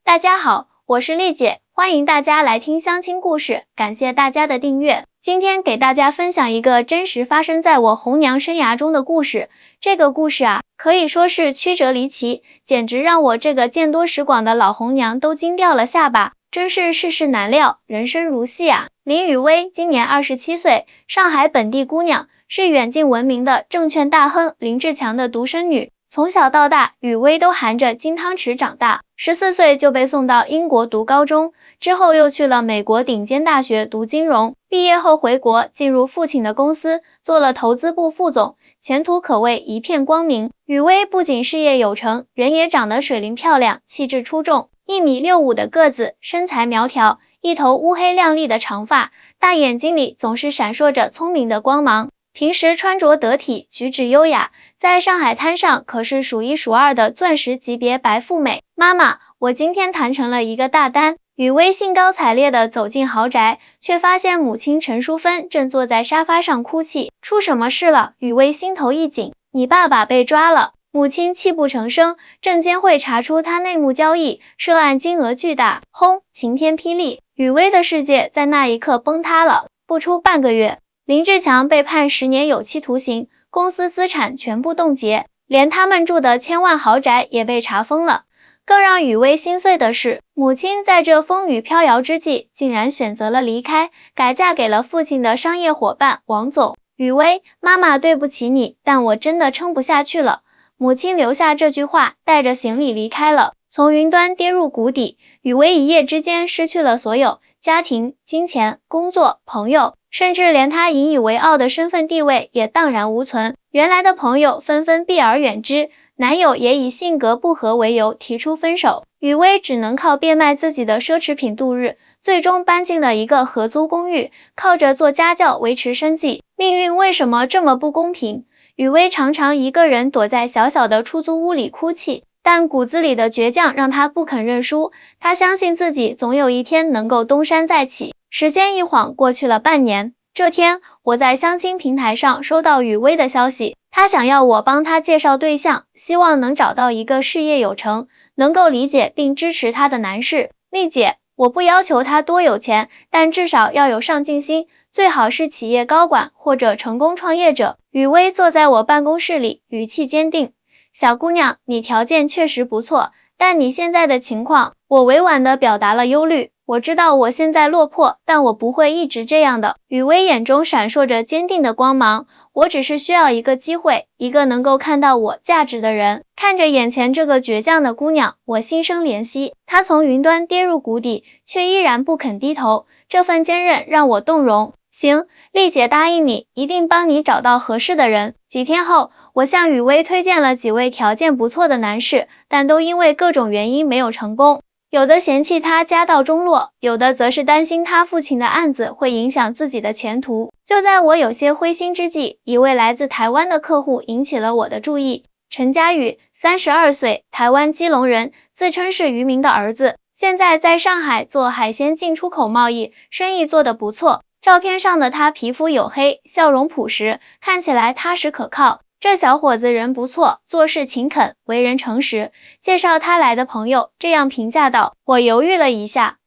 大家好，我是丽姐，欢迎大家来听相亲故事，感谢大家的订阅。今天给大家分享一个真实发生在我红娘生涯中的故事。这个故事啊，可以说是曲折离奇，简直让我这个见多识广的老红娘都惊掉了下巴。真是世事难料，人生如戏啊！林雨薇今年27岁，上海本地姑娘，是远近闻名的证券大亨林志强的独生女。从小到大，雨薇都含着金汤匙长大。14岁就被送到英国读高中，之后又去了美国顶尖大学读金融。毕业后回国，进入父亲的公司，做了投资部副总，前途可谓一片光明。雨薇不仅事业有成，人也长得水灵漂亮，气质出众。1.65米的个子，身材苗条，一头乌黑亮丽的长发，大眼睛里总是闪烁着聪明的光芒。平时穿着得体，举止优雅，在上海滩上可是数一数二的钻石级别白富美。妈妈，我今天谈成了一个大单。雨薇兴高采烈地走进豪宅，却发现母亲陈淑芬正坐在沙发上哭泣。出什么事了？雨薇心头一紧，你爸爸被抓了。母亲泣不成声，证监会查出他内幕交易，涉案金额巨大。轰！晴天霹雳，雨薇的世界在那一刻崩塌了。不出半个月，林志强被判10年有期徒刑，公司资产全部冻结，连他们住的千万豪宅也被查封了。更让雨薇心碎的是，母亲在这风雨飘摇之际，竟然选择了离开，改嫁给了父亲的商业伙伴王总。雨薇，妈妈对不起你，但我真的撑不下去了。母亲留下这句话，带着行李离开了，从云端跌入谷底。雨薇一夜之间失去了所有，家庭、金钱、工作、朋友，甚至连她引以为傲的身份地位也荡然无存。原来的朋友纷纷避而远之，男友也以性格不合为由提出分手。雨薇只能靠变卖自己的奢侈品度日，最终搬进了一个合租公寓，靠着做家教维持生计。命运为什么这么不公平？雨薇常常一个人躲在小小的出租屋里哭泣，但骨子里的倔强让她不肯认输。她相信自己总有一天能够东山再起。时间一晃过去了半年，这天我在相亲平台上收到雨薇的消息，她想要我帮她介绍对象，希望能找到一个事业有成，能够理解并支持她的男士。丽姐，我不要求他多有钱，但至少要有上进心，最好是企业高管或者成功创业者。雨薇坐在我办公室里，语气坚定。小姑娘，你条件确实不错，但你现在的情况，我委婉地表达了忧虑。我知道我现在落魄，但我不会一直这样的。雨薇眼中闪烁着坚定的光芒。我只是需要一个机会，一个能够看到我价值的人。看着眼前这个倔强的姑娘，我心生怜惜。她从云端跌入谷底，却依然不肯低头，这份坚韧让我动容。行，丽姐答应你，一定帮你找到合适的人。几天后，我向雨薇推荐了几位条件不错的男士，但都因为各种原因没有成功。有的嫌弃他家道中落，有的则是担心他父亲的案子会影响自己的前途。就在我有些灰心之际，一位来自台湾的客户引起了我的注意。陈佳宇，32岁，台湾基隆人，自称是渔民的儿子，现在在上海做海鲜进出口贸易，生意做得不错。照片上的他皮肤黝黑，笑容朴实，看起来踏实可靠。这小伙子人不错，做事勤恳，为人诚实。介绍他来的朋友这样评价道。我犹豫了一下，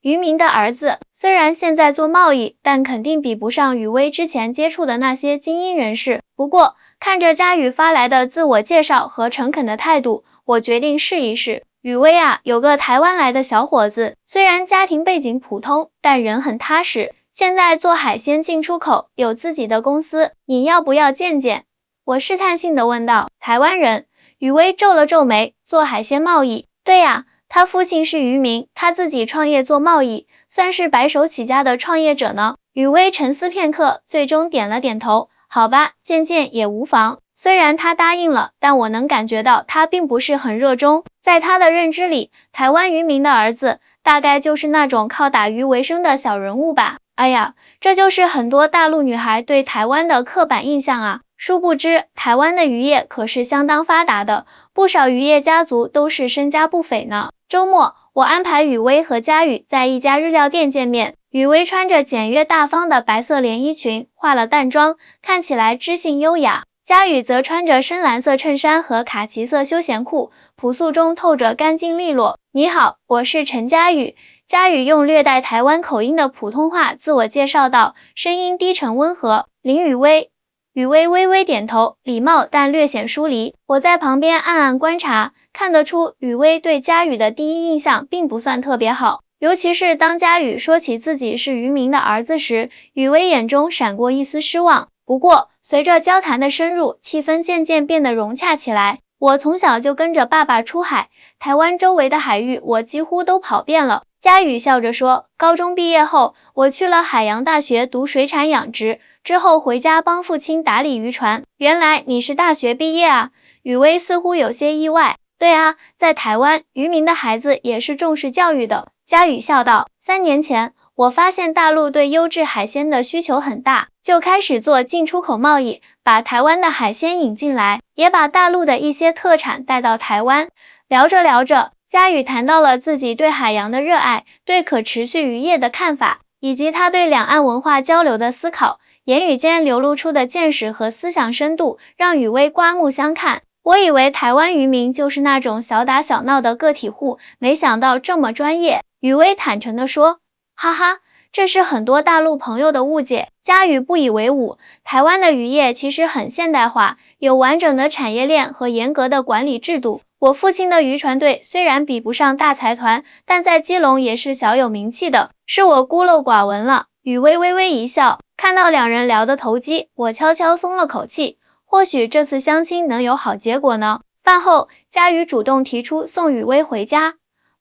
渔民的儿子虽然现在做贸易，但肯定比不上雨薇之前接触的那些精英人士。不过看着佳宇发来的自我介绍和诚恳的态度，我决定试一试。雨薇啊，有个台湾来的小伙子，虽然家庭背景普通，但人很踏实，现在做海鲜进出口，有自己的公司，你要不要见见？我试探性地问道。台湾人？雨薇皱了皱眉，做海鲜贸易？对呀，他父亲是渔民，他自己创业做贸易，算是白手起家的创业者呢。雨薇沉思片刻，最终点了点头。好吧，见见也无妨。虽然他答应了，但我能感觉到他并不是很热衷。在他的认知里，台湾渔民的儿子大概就是那种靠打鱼为生的小人物吧。哎呀，这就是很多大陆女孩对台湾的刻板印象啊。殊不知，台湾的渔业可是相当发达的，不少渔业家族都是身家不菲呢。周末，我安排雨薇和佳宇在一家日料店见面。雨薇穿着简约大方的白色连衣裙，化了淡妆，看起来知性优雅。佳宇则穿着深蓝色衬衫和卡其色休闲裤，朴素中透着干净利落。你好，我是陈佳宇。佳宇用略带台湾口音的普通话自我介绍道，声音低沉温和。林雨薇。雨薇微微点头，礼貌但略显疏离。我在旁边暗暗观察，看得出雨薇对佳宇的第一印象并不算特别好。尤其是当佳宇说起自己是渔民的儿子时，雨薇眼中闪过一丝失望。不过，随着交谈的深入，气氛渐渐变得融洽起来。我从小就跟着爸爸出海，台湾周围的海域我几乎都跑遍了。佳宇笑着说，高中毕业后，我去了海洋大学读水产养殖，之后回家帮父亲打理渔船。原来你是大学毕业啊？雨薇似乎有些意外。对啊，在台湾，渔民的孩子也是重视教育的。佳宇笑道，3年前，我发现大陆对优质海鲜的需求很大，就开始做进出口贸易，把台湾的海鲜引进来，也把大陆的一些特产带到台湾。聊着聊着，佳宇谈到了自己对海洋的热爱，对可持续渔业的看法，以及他对两岸文化交流的思考，言语间流露出的见识和思想深度，让雨薇刮目相看。我以为台湾渔民就是那种小打小闹的个体户，没想到这么专业。雨薇坦诚地说，哈哈，这是很多大陆朋友的误解。佳宇不以为忤，台湾的渔业其实很现代化，有完整的产业链和严格的管理制度。我父亲的渔船队虽然比不上大财团，但在基隆也是小有名气的，是我孤陋寡闻了。雨薇微微一笑，看到两人聊得投机，我悄悄松了口气，或许这次相亲能有好结果呢。饭后，佳宇主动提出送雨薇回家。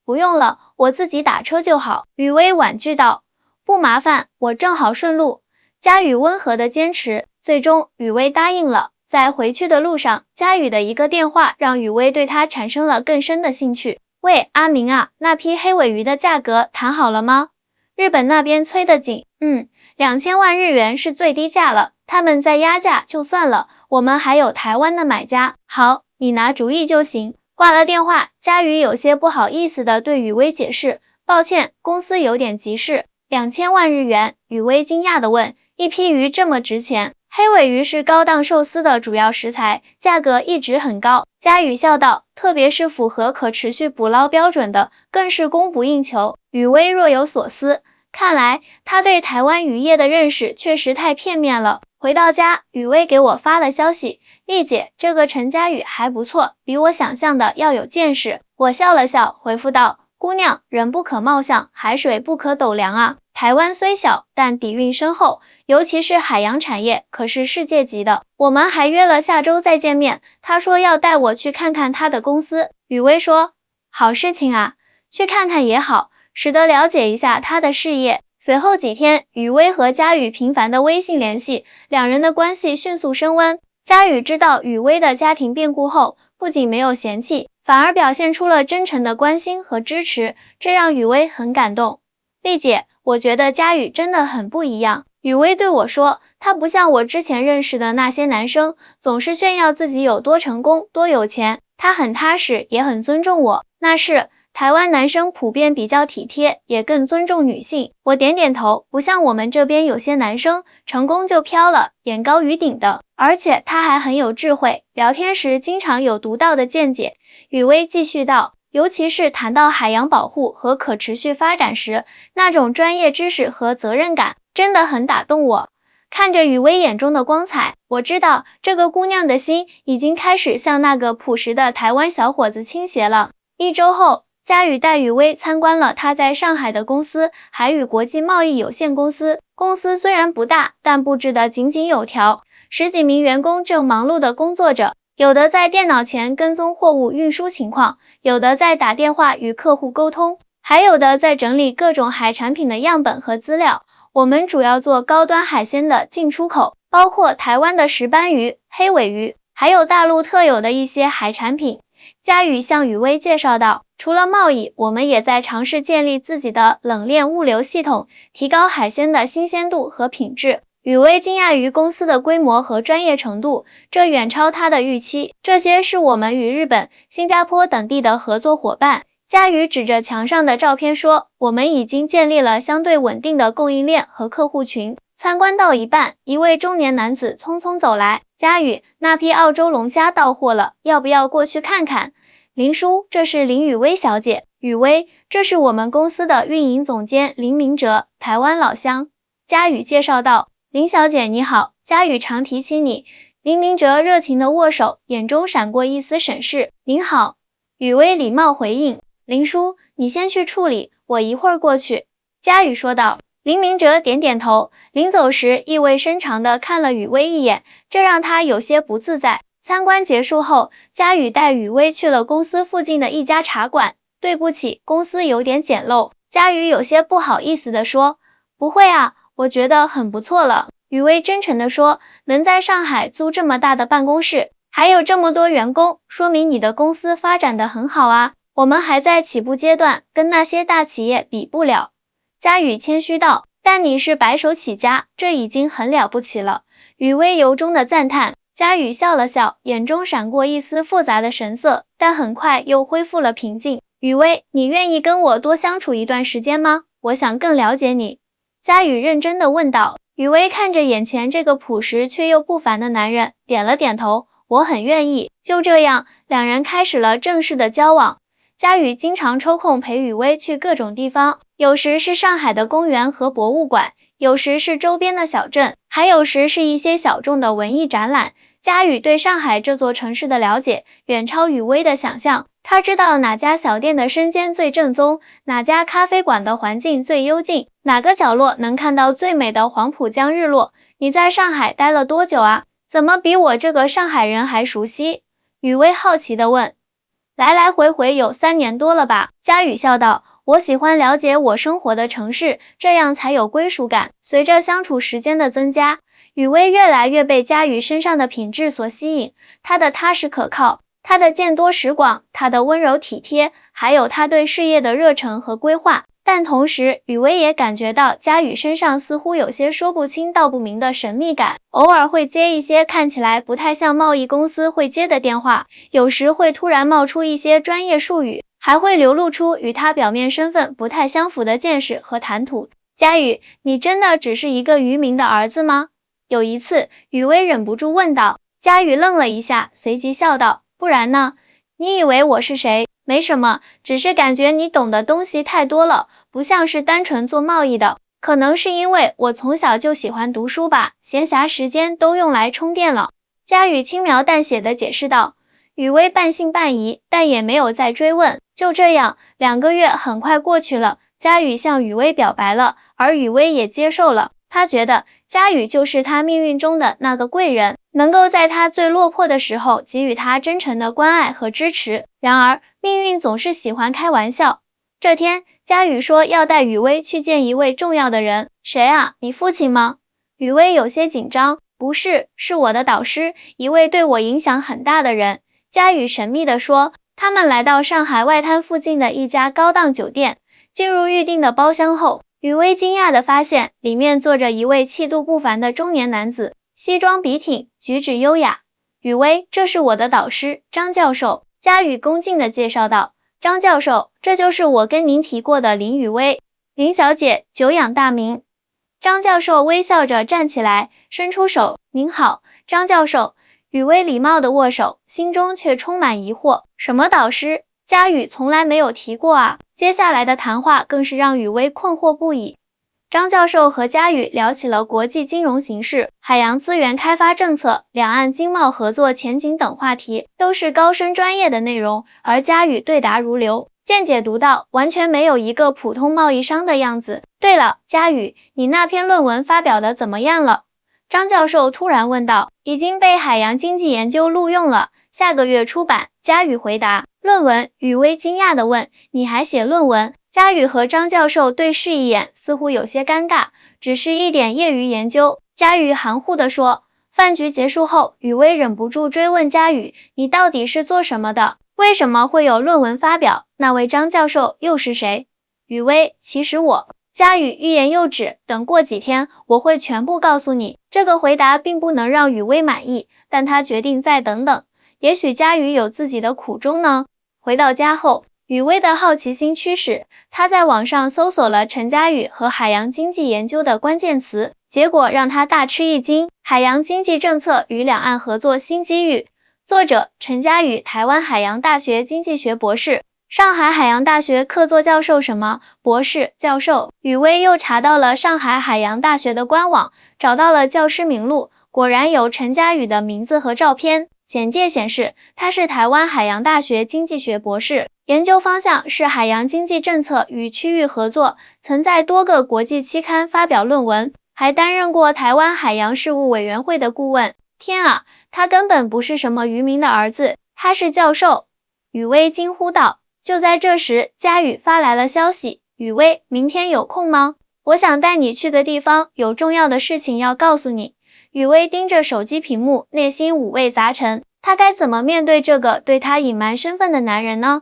不用了，我自己打车就好。雨薇婉拒道，不麻烦，我正好顺路。佳宇温和的坚持，最终雨薇答应了。在回去的路上，佳宇的一个电话让雨薇对他产生了更深的兴趣。喂，阿明啊，那批黑尾鱼的价格谈好了吗？日本那边催得紧，2000万日元是最低价了，他们再压价就算了，我们还有台湾的买家。好，你拿主意就行。挂了电话，佳宇有些不好意思地对雨薇解释，抱歉，公司有点急事。2000万日元，雨薇惊讶地问，一批鱼这么值钱？黑尾鱼是高档寿司的主要食材，价格一直很高。佳宇笑道，特别是符合可持续捕捞标准的，更是供不应求。雨薇若有所思，看来他对台湾渔业的认识确实太片面了。回到家，雨薇给我发了消息，丽姐，这个陈佳宇还不错，比我想象的要有见识。我笑了笑，回复道，姑娘，人不可貌相，海水不可斗量啊。台湾虽小，但底蕴深厚，尤其是海洋产业可是世界级的。我们还约了下周再见面，他说要带我去看看他的公司。雨薇说，好事情啊，去看看也好，使得了解一下他的事业。随后几天，雨薇和佳宇频繁的微信联系，两人的关系迅速升温。佳宇知道雨薇的家庭变故后，不仅没有嫌弃，反而表现出了真诚的关心和支持，这让雨薇很感动。丽姐，我觉得佳宇真的很不一样。雨薇对我说，他不像我之前认识的那些男生，总是炫耀自己有多成功、多有钱。他很踏实，也很尊重我。那是，台湾男生普遍比较体贴，也更尊重女性。我点点头，不像我们这边有些男生，成功就飘了，眼高于顶的。而且他还很有智慧，聊天时经常有独到的见解。雨薇继续道，尤其是谈到海洋保护和可持续发展时，那种专业知识和责任感真的很打动我。看着雨薇眼中的光彩，我知道这个姑娘的心已经开始向那个朴实的台湾小伙子倾斜了。1周后，佳宇带雨薇参观了他在上海的公司海宇国际贸易有限公司。公司虽然不大，但布置得井井有条，10几名员工正忙碌地工作着，有的在电脑前跟踪货物运输情况，有的在打电话与客户沟通，还有的在整理各种海产品的样本和资料。我们主要做高端海鲜的进出口，包括台湾的石斑鱼、黑尾鱼，还有大陆特有的一些海产品。佳宇向雨薇介绍道，除了贸易，我们也在尝试建立自己的冷链物流系统，提高海鲜的新鲜度和品质。雨薇惊讶于公司的规模和专业程度，这远超她的预期。这些是我们与日本、新加坡等地的合作伙伴。佳宇指着墙上的照片说，我们已经建立了相对稳定的供应链和客户群。参观到一半，一位中年男子匆匆走来，佳宇，那批澳洲龙虾到货了，要不要过去看看？林叔，这是林雨薇小姐。雨薇，这是我们公司的运营总监林明哲，台湾老乡。佳宇介绍道。林小姐你好，佳宇常提起你。林明哲热情地握手，眼中闪过一丝审视。您好。雨薇礼貌回应。林叔，你先去处理，我一会儿过去。佳宇说道。林明哲点点头，临走时意味深长地看了雨薇一眼，这让他有些不自在。参观结束后，佳宇带雨薇去了公司附近的一家茶馆。对不起，公司有点简陋。佳宇有些不好意思地说。不会啊，我觉得很不错了。雨薇真诚地说，能在上海租这么大的办公室，还有这么多员工，说明你的公司发展得很好啊。我们还在起步阶段，跟那些大企业比不了。佳宇谦虚道，但你是白手起家，这已经很了不起了。雨薇由衷的赞叹。佳宇笑了笑，眼中闪过一丝复杂的神色，但很快又恢复了平静。雨薇，你愿意跟我多相处一段时间吗？我想更了解你。佳宇认真地问道。雨薇看着眼前这个朴实却又不凡的男人，点了点头，我很愿意。就这样，两人开始了正式的交往。佳宇经常抽空陪雨薇去各种地方，有时是上海的公园和博物馆，有时是周边的小镇，还有时是一些小众的文艺展览。佳宇对上海这座城市的了解远超雨薇的想象，他知道哪家小店的生煎最正宗，哪家咖啡馆的环境最幽静，哪个角落能看到最美的黄浦江日落。你在上海待了多久啊？怎么比我这个上海人还熟悉？雨薇好奇地问。来来回回有3年多了吧。佳宇笑道。我喜欢了解我生活的城市，这样才有归属感。随着相处时间的增加，雨薇越来越被佳宇身上的品质所吸引，他的踏实可靠，他的见多识广，他的温柔体贴，还有他对事业的热忱和规划。但同时，雨薇也感觉到佳宇身上似乎有些说不清道不明的神秘感，偶尔会接一些看起来不太像贸易公司会接的电话，有时会突然冒出一些专业术语，还会流露出与他表面身份不太相符的见识和谈吐。佳宇，你真的只是一个渔民的儿子吗？有一次，雨薇忍不住问道。佳宇愣了一下，随即笑道，不然呢？你以为我是谁？没什么，只是感觉你懂的东西太多了，不像是单纯做贸易的。可能是因为我从小就喜欢读书吧，闲暇时间都用来充电了。佳宇轻描淡写地解释道。雨薇半信半疑，但也没有再追问。就这样，2个月很快过去了，佳宇向雨薇表白了，而雨薇也接受了。他觉得佳宇就是他命运中的那个贵人，能够在他最落魄的时候给予他真诚的关爱和支持。然而，命运总是喜欢开玩笑。这天，佳宇说要带雨薇去见一位重要的人。谁啊？你父亲吗？雨薇有些紧张。不是，是我的导师，一位对我影响很大的人。佳宇神秘地说。他们来到上海外滩附近的一家高档酒店，进入预定的包厢后，雨薇惊讶地发现里面坐着一位气度不凡的中年男子，西装笔挺，举止优雅。雨薇，这是我的导师张教授。佳宇恭敬地介绍道。张教授，这就是我跟您提过的林雨薇。林小姐，久仰大名。张教授微笑着站起来，伸出手。您好，张教授。雨薇礼貌地握手，心中却充满疑惑。什么导师？佳宇从来没有提过啊。接下来的谈话更是让雨薇困惑不已。张教授和佳宇聊起了国际金融形势、海洋资源开发政策、两岸经贸合作前景等话题，都是高深专业的内容，而佳宇对答如流，见解独到，完全没有一个普通贸易商的样子。对了，佳宇，你那篇论文发表的怎么样了？张教授突然问道。已经被海洋经济研究录用了，下个月出版。佳宇回答。论文？雨薇惊讶地问。你还写论文？佳宇和张教授对视一眼，似乎有些尴尬。只是一点业余研究。佳宇含糊地说。饭局结束后，雨薇忍不住追问佳宇，你到底是做什么的？为什么会有论文发表？那位张教授又是谁？雨薇，其实我……佳宇欲言又止，等过几天我会全部告诉你。这个回答并不能让雨薇满意，但他决定再等等。也许佳宇有自己的苦衷呢。回到家后，雨薇的好奇心驱使，她在网上搜索了陈佳宇和海洋经济研究的关键词，结果让她大吃一惊。海洋经济政策与两岸合作新机遇。作者陈佳宇，台湾海洋大学经济学博士，上海海洋大学客座教授。什么博士、教授？雨薇又查到了上海海洋大学的官网，找到了教师名录，果然有陈佳宇的名字和照片。简介显示，他是台湾海洋大学经济学博士，研究方向是海洋经济政策与区域合作，曾在多个国际期刊发表论文，还担任过台湾海洋事务委员会的顾问。天啊，他根本不是什么渔民的儿子，他是教授！雨薇惊呼道。就在这时，佳宇发来了消息：雨薇，明天有空吗？我想带你去个地方，有重要的事情要告诉你。雨薇盯着手机屏幕，内心五味杂陈，她该怎么面对这个对她隐瞒身份的男人呢？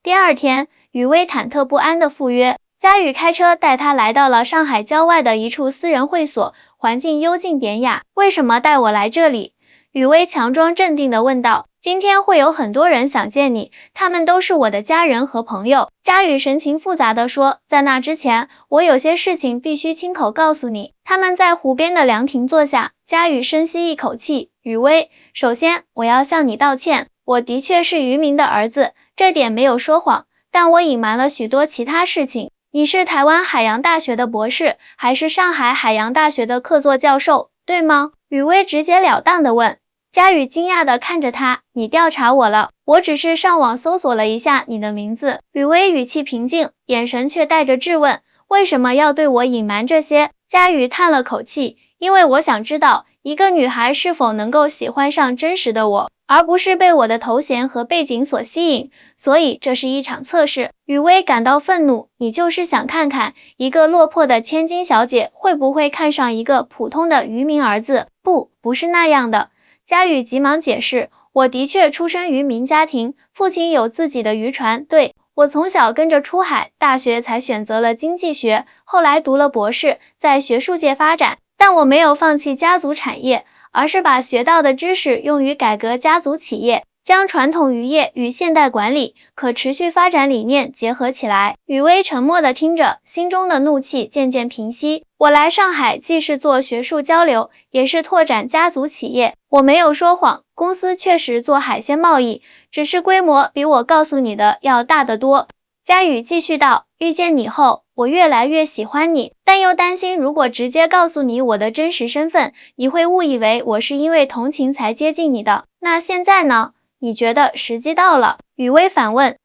第二天，雨薇忐忑不安地赴约，佳宇开车带她来到了上海郊外的一处私人会所，环境幽静典雅。为什么带我来这里？雨薇强装镇定地问道。今天会有很多人想见你，他们都是我的家人和朋友。佳宇神情复杂地说，在那之前，我有些事情必须亲口告诉你。他们在湖边的凉亭坐下，佳宇深吸一口气，雨薇，首先我要向你道歉，我的确是渔民的儿子，这点没有说谎，但我隐瞒了许多其他事情。你是台湾海洋大学的博士，还是上海海洋大学的客座教授，对吗？雨薇直截了当地问。佳宇惊讶地看着他，你调查我了？我只是上网搜索了一下你的名字。雨薇语气平静，眼神却带着质问，为什么要对我隐瞒这些？佳宇叹了口气，因为我想知道一个女孩是否能够喜欢上真实的我，而不是被我的头衔和背景所吸引，所以这是一场测试。雨薇感到愤怒，你就是想看看一个落魄的千金小姐会不会看上一个普通的渔民儿子？不是那样的。佳宇急忙解释，我的确出身渔民家庭，父亲有自己的渔船，对，我从小跟着出海，大学才选择了经济学，后来读了博士，在学术界发展，但我没有放弃家族产业，而是把学到的知识用于改革家族企业，将传统渔业与现代管理、可持续发展理念结合起来。雨薇沉默地听着，心中的怒气渐渐平息。我来上海既是做学术交流，也是拓展家族企业。我没有说谎，公司确实做海鲜贸易，只是规模比我告诉你的要大得多。佳宇继续道，遇见你后，我越来越喜欢你，但又担心如果直接告诉你我的真实身份，你会误以为我是因为同情才接近你的。那现在呢？你觉得时机到了？雨薇反问。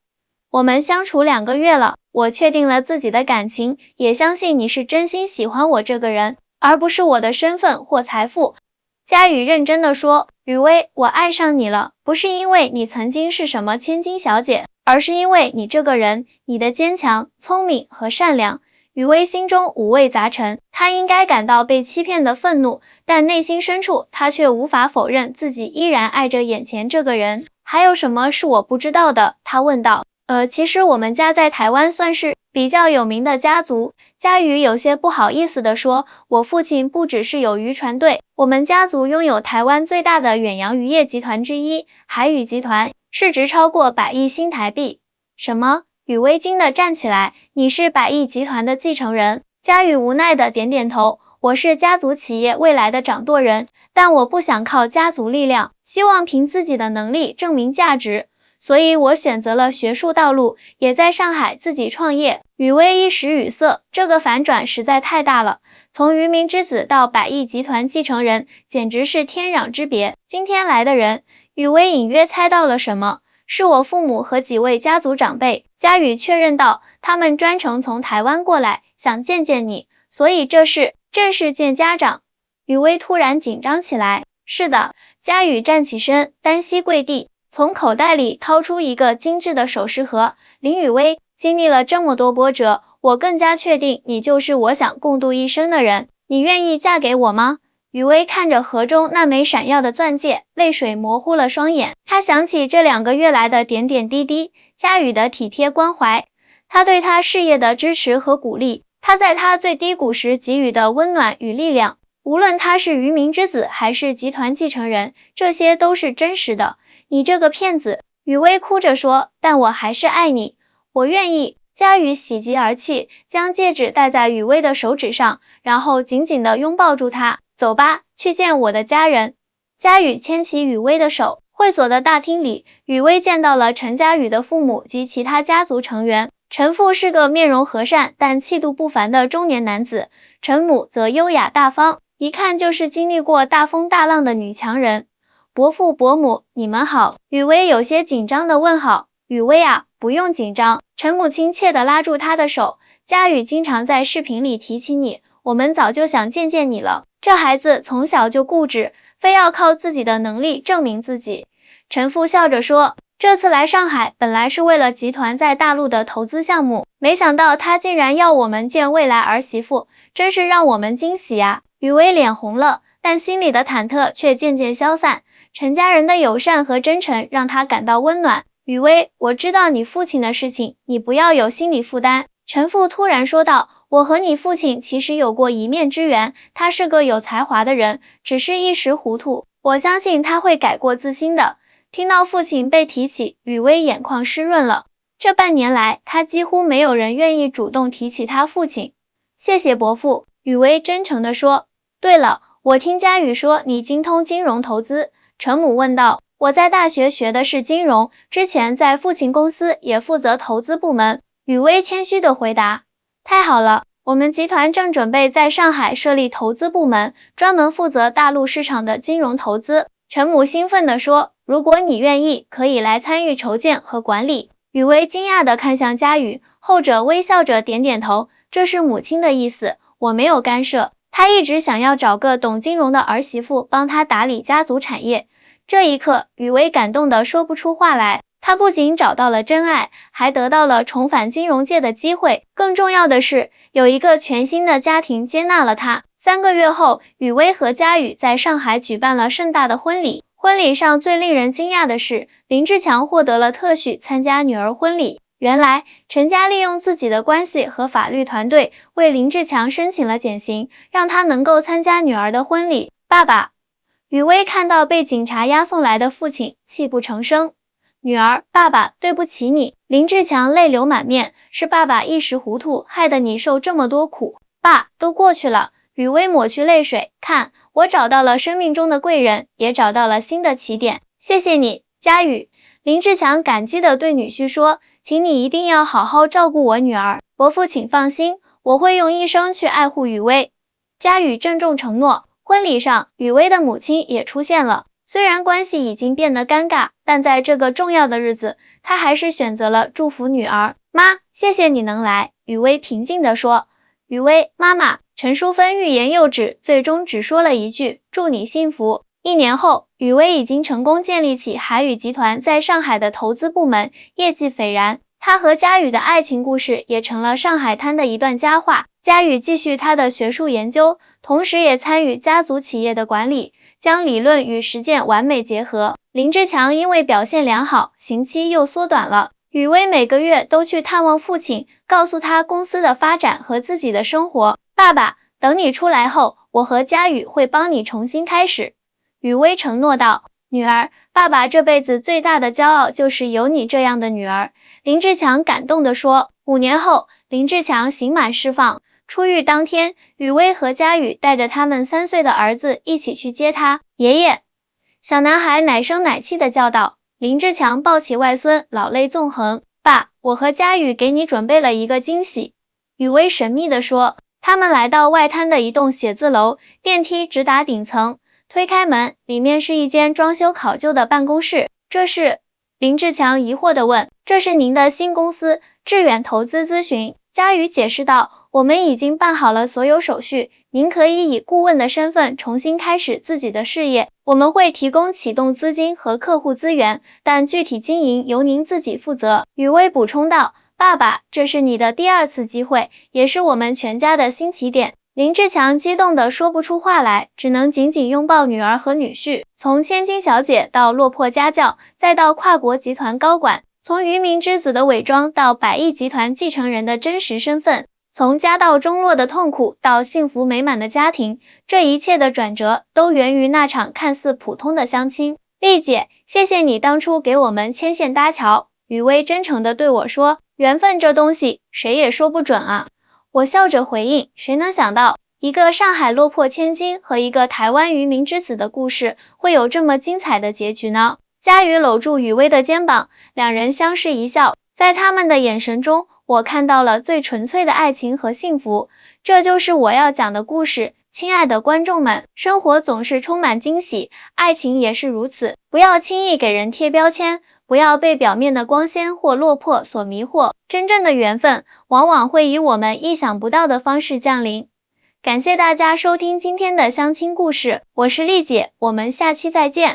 我们相处2个月了，我确定了自己的感情，也相信你是真心喜欢我这个人，而不是我的身份或财富。佳宇认真地说，雨薇，我爱上你了，不是因为你曾经是什么千金小姐，而是因为你这个人，你的坚强、聪明和善良。雨薇心中五味杂陈，她应该感到被欺骗的愤怒，但内心深处，她却无法否认自己依然爱着眼前这个人。还有什么是我不知道的？她问道。其实我们家在台湾算是比较有名的家族。佳宇有些不好意思地说，我父亲不只是有渔船队，我们家族拥有台湾最大的远洋渔业集团之一海宇集团，市值超过100亿新台币。什么？雨薇惊地站起来，你是100亿集团的继承人？佳宇无奈地点点头，我是家族企业未来的掌舵人，但我不想靠家族力量，希望凭自己的能力证明价值。所以我选择了学术道路，也在上海自己创业。雨薇一时语塞，这个反转实在太大了，从渔民之子到100亿集团继承人，简直是天壤之别。今天来的人，雨薇隐约猜到了什么，是我父母和几位家族长辈。佳宇确认道，他们专程从台湾过来，想见见你，所以这是正式见家长。雨薇突然紧张起来。是的。佳宇站起身，单膝跪地，从口袋里掏出一个精致的首饰盒。林雨薇，经历了这么多波折，我更加确定你就是我想共度一生的人，你愿意嫁给我吗？雨薇看着盒中那枚闪耀的钻戒，泪水模糊了双眼。她想起这2个月来的点点滴滴，佳宇的体贴关怀，他对她事业的支持和鼓励，他在她最低谷时给予的温暖与力量。无论他是渔民之子还是集团继承人，这些都是真实的。你这个骗子，雨薇哭着说，但我还是爱你，我愿意。佳宇喜极而泣，将戒指戴在雨薇的手指上，然后紧紧地拥抱住她。走吧，去见我的家人。佳宇牵起雨薇的手，会所的大厅里，雨薇见到了陈佳宇的父母及其他家族成员。陈父是个面容和善但气度不凡的中年男子，陈母则优雅大方，一看就是经历过大风大浪的女强人。伯父伯母，你们好。雨薇有些紧张地问好。雨薇啊，不用紧张。陈母亲切地拉住她的手。佳宇经常在视频里提起你，我们早就想见见你了。这孩子从小就固执，非要靠自己的能力证明自己。陈父笑着说，这次来上海本来是为了集团在大陆的投资项目，没想到他竟然要我们见未来儿媳妇，真是让我们惊喜呀。雨薇脸红了，但心里的忐忑却渐渐消散。陈家人的友善和真诚让他感到温暖。雨薇，我知道你父亲的事情，你不要有心理负担。陈父突然说道，我和你父亲其实有过一面之缘，他是个有才华的人，只是一时糊涂，我相信他会改过自新的。听到父亲被提起，雨薇眼眶湿润了。这半年来，他几乎没有人愿意主动提起他父亲。谢谢伯父，雨薇真诚地说。对了，我听佳宇说你精通金融投资。陈母问道。我在大学学的是金融，之前在父亲公司也负责投资部门。雨薇谦虚地回答。太好了，我们集团正准备在上海设立投资部门，专门负责大陆市场的金融投资。陈母兴奋地说，如果你愿意，可以来参与筹建和管理。雨薇惊讶地看向佳宇，后者微笑着点点头，这是母亲的意思，我没有干涉。他一直想要找个懂金融的儿媳妇帮他打理家族产业。这一刻，雨薇感动得说不出话来。她不仅找到了真爱，还得到了重返金融界的机会。更重要的是，有一个全新的家庭接纳了她。3个月后，雨薇和佳宇在上海举办了盛大的婚礼。婚礼上最令人惊讶的是，林志强获得了特许参加女儿婚礼。原来，陈家利用自己的关系和法律团队为林志强申请了减刑，让他能够参加女儿的婚礼。爸爸。雨薇看到被警察押送来的父亲，泣不成声。女儿，爸爸对不起你。林志强泪流满面，是爸爸一时糊涂，害得你受这么多苦。爸，都过去了。雨薇抹去泪水，看，我找到了生命中的贵人，也找到了新的起点。谢谢你，佳宇。林志强感激地对女婿说，请你一定要好好照顾我女儿。伯父请放心，我会用一生去爱护雨薇。佳宇郑重承诺。婚礼上，雨薇的母亲也出现了。虽然关系已经变得尴尬，但在这个重要的日子，她还是选择了祝福女儿。妈，谢谢你能来。雨薇平静地说。雨薇，妈妈。陈淑芬欲言又止，最终只说了一句：祝你幸福。1年后，雨薇已经成功建立起海宇集团在上海的投资部门，业绩斐然。她和佳宇的爱情故事也成了上海滩的一段佳话。佳宇继续他的学术研究，同时也参与家族企业的管理，将理论与实践完美结合。林志强因为表现良好，刑期又缩短了。雨薇每个月都去探望父亲，告诉他公司的发展和自己的生活。爸爸，等你出来后，我和佳宇会帮你重新开始。雨薇承诺道。女儿，爸爸这辈子最大的骄傲就是有你这样的女儿。林志强感动地说。5年后，林志强刑满释放。出狱当天，雨薇和佳宇带着他们3岁的儿子一起去接他。爷爷，小男孩奶声奶气地叫道。林志强抱起外孙，老泪纵横。爸，我和佳宇给你准备了一个惊喜。雨薇神秘地说。他们来到外滩的一栋写字楼，电梯直达顶层。推开门，里面是一间装修考究的办公室。这是？林志强疑惑地问。这是您的新公司，致远投资咨询。佳宇解释道。我们已经办好了所有手续，您可以以顾问的身份重新开始自己的事业。我们会提供启动资金和客户资源，但具体经营由您自己负责。雨薇补充道。爸爸，这是你的第2次机会，也是我们全家的新起点。林志强激动得说不出话来，只能紧紧拥抱女儿和女婿。从千金小姐到落魄家教，再到跨国集团高管，从渔民之子的伪装到百亿集团继承人的真实身份。从家道中落的痛苦到幸福美满的家庭，这一切的转折都源于那场看似普通的相亲。丽姐，谢谢你当初给我们牵线搭桥。雨薇真诚地对我说，缘分这东西谁也说不准啊。我笑着回应，谁能想到一个上海落魄千金和一个台湾渔民之子的故事会有这么精彩的结局呢？佳宇搂住雨薇的肩膀，两人相视一笑，在他们的眼神中，我看到了最纯粹的爱情和幸福。这就是我要讲的故事。亲爱的观众们，生活总是充满惊喜，爱情也是如此。不要轻易给人贴标签，不要被表面的光鲜或落魄所迷惑。真正的缘分，往往会以我们意想不到的方式降临。感谢大家收听今天的相亲故事，我是丽姐，我们下期再见。